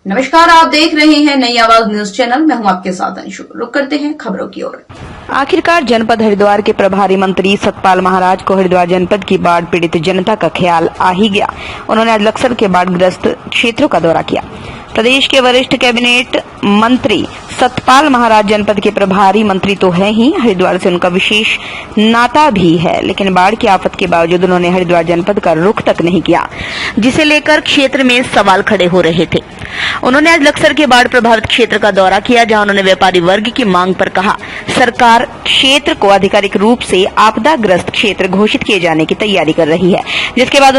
नमस्कार, आप देख रहे हैं नई आवाज न्यूज चैनल। मैं हूं आपके साथ अंशु। रुक करते हैं खबरों की ओर। आखिरकार जनपद हरिद्वार के प्रभारी मंत्री सतपाल महाराज को हरिद्वार जनपद की बाढ़ पीड़ित जनता का ख्याल आ ही गया। उन्होंने आज लक्सर के बाढ़ग्रस्त क्षेत्रों का दौरा किया। प्रदेश के वरिष्ठ कैबिनेट मंत्री सतपाल महाराज जनपद के प्रभारी मंत्री तो है ही, हरिद्वार से उनका विशेष नाता भी है, लेकिन बाढ़ की आफत के बावजूद उन्होंने हरिद्वार जनपद का रुख तक नहीं किया, जिसे लेकर क्षेत्र में सवाल खड़े हो रहे थे। उन्होंने आज लक्सर के बाढ़ प्रभावित क्षेत्र का दौरा किया, जहां उन्होंने व्यापारी वर्ग की मांग पर कहा, सरकार क्षेत्र को आधिकारिक रूप से आपदाग्रस्त क्षेत्र घोषित किए जाने की तैयारी कर रही है, जिसके बाद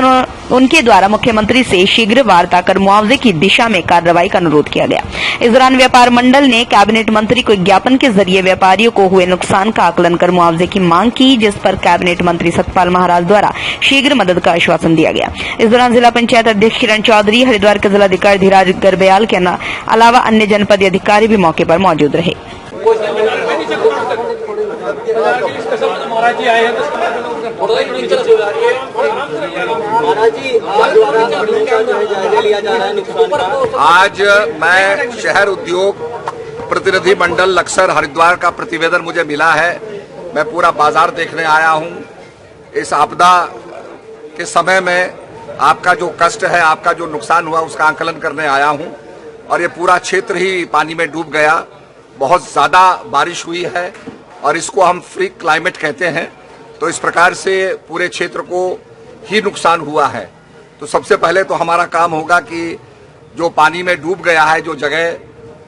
उनके द्वारा मुख्यमंत्री से शीघ्र वार्ता कर मुआवजे की दिशा में कार्रवाई का अनुरोध किया गया। इस दौरान व्यापार मंडल ने कैबिनेट मंत्री को एक ज्ञापन के जरिए व्यापारियों को हुए नुकसान का आकलन कर मुआवजे की मांग की, जिस पर कैबिनेट मंत्री सतपाल महाराज द्वारा शीघ्र मदद का आश्वासन दिया गया। इस दौरान जिला पंचायत अध्यक्ष किरण चौधरी, हरिद्वार के जिलाधिकारी धीराज गर्ब्याल के अलावा अन्य जनपदीय अधिकारी भी मौके पर मौजूद रहे। आज मैं शहर उद्योग प्रतिनिधि मंडल लक्सर हरिद्वार का प्रतिवेदन मुझे मिला है। मैं पूरा बाजार देखने आया हूं। इस आपदा के समय में आपका जो कष्ट है, आपका जो नुकसान हुआ, उसका आकलन करने आया हूं। और ये पूरा क्षेत्र ही पानी में डूब गया। बहुत ज्यादा बारिश हुई है और इसको हम फ्रीक क्लाइमेट कहते हैं। तो इस प्रकार से पूरे क्षेत्र को ही नुकसान हुआ है। तो सबसे पहले तो हमारा काम होगा कि जो पानी में डूब गया है, जो जगह,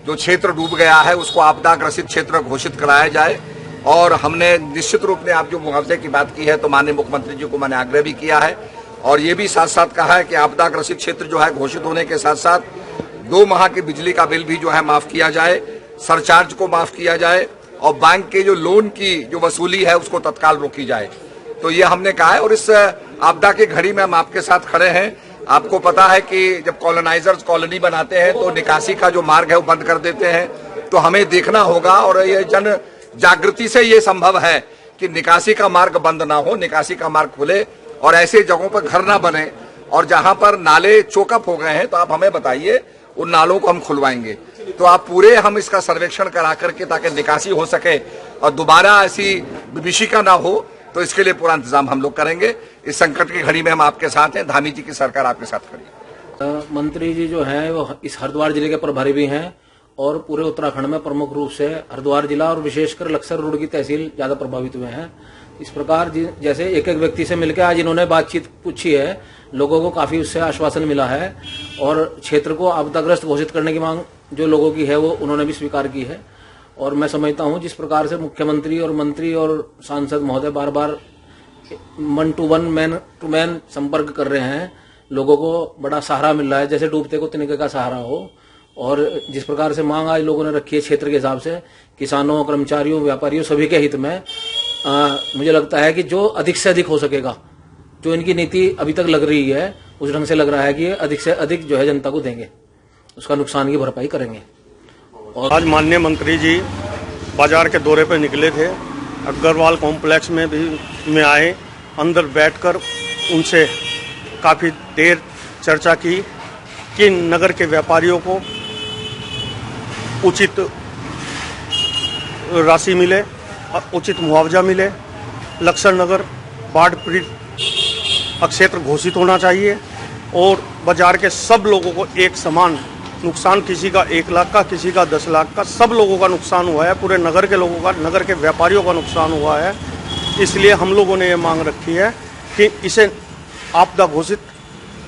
जो क्षेत्र डूब गया है, उसको आपदाग्रसित क्षेत्र घोषित कराया जाए। और हमने निश्चित रूप में आप जो मुआवजे की बात की है, तो माननीय मुख्यमंत्री जी को मैंने आग्रह भी किया है और ये भी साथ साथ कहा है कि आपदाग्रसित क्षेत्र जो है घोषित होने के साथ साथ 2 माह की बिजली का बिल भी जो है माफ किया जाए, सरचार्ज को माफ किया जाए और बैंक के जो लोन की जो वसूली है उसको तत्काल रोकी जाए। तो ये हमने कहा है। और इस आपदा की घड़ी में हम आपके साथ खड़े हैं। आपको पता है कि जब कॉलोनाइजर्स कॉलोनी बनाते हैं तो निकासी का जो मार्ग है वो बंद कर देते हैं। तो हमें देखना होगा और ये जन जागृति से ये संभव है कि निकासी का मार्ग बंद ना हो, निकासी का मार्ग खुले और ऐसे जगहों पर घर ना बने। और जहां पर नाले चोकअप हो गए हैं तो आप हमें बताइए, उन नालों को हम खुलवाएंगे। तो आप पूरे हम इसका सर्वेक्षण करा करके ताकि निकासी हो सके और दोबारा ऐसी विभीषिका ना हो, तो इसके लिए पूरा इंतजाम हम लोग करेंगे। इस संकट की घड़ी में हम आपके साथ हैं। धामी जी की सरकार आपके साथ खड़ी है। मंत्री जी जो हैं वो इस हरिद्वार जिले के प्रभारी भी हैं और पूरे उत्तराखंड में प्रमुख रूप से हरिद्वार जिला और विशेषकर लक्सर रोड की तहसील ज्यादा प्रभावित हुए हैं। इस प्रकार जैसे एक एक व्यक्ति से मिलकर आज इन्होंने बातचीत पूछी है, लोगों को काफी उससे आश्वासन मिला है और क्षेत्र को आपदाग्रस्त घोषित करने की मांग जो लोगों की है वो उन्होंने भी स्वीकार की है। और मैं समझता हूं जिस प्रकार से मुख्यमंत्री और मंत्री और सांसद महोदय बार बार 1 to 1 मैन टू मैन संपर्क कर रहे हैं, लोगों को बड़ा सहारा मिल रहा है, जैसे डूबते को तिनके का सहारा हो। और जिस प्रकार से मांग आज लोगों ने रखी है क्षेत्र के हिसाब से, किसानों, कर्मचारियों, व्यापारियों सभी के हित में, मुझे लगता है कि जो अधिक से अधिक हो सकेगा, जो इनकी नीति अभी तक लग रही है उस ढंग से लग रहा है कि अधिक से अधिक जो है जनता को देंगे, उसका नुकसान की भरपाई करेंगे। और आज माननीय मंत्री जी बाजार के दौरे पर निकले थे। अग्रवाल कॉम्प्लेक्स में आए, अंदर बैठकर उनसे काफ़ी देर चर्चा की कि नगर के व्यापारियों को उचित राशि मिले, उचित मुआवजा मिले। लक्सर नगर बाढ़ पीड़ित क्षेत्र घोषित होना चाहिए और बाजार के सब लोगों को एक समान नुकसान, किसी का 1 लाख का, किसी का 10 लाख का, सब लोगों का नुकसान हुआ है। पूरे नगर के लोगों का, नगर के व्यापारियों का नुकसान हुआ है। इसलिए हम लोगों ने ये मांग रखी है कि इसे आपदा घोषित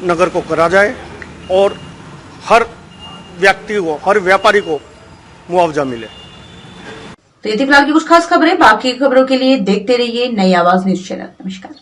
नगर को करा जाए और हर व्यक्ति को, हर व्यापारी को मुआवजा मिले। तो ये थी फिलहाल की कुछ खास खबरें। बाकी खबरों के लिए देखते रहिए नई आवाज न्यूज चैनल। नमस्कार।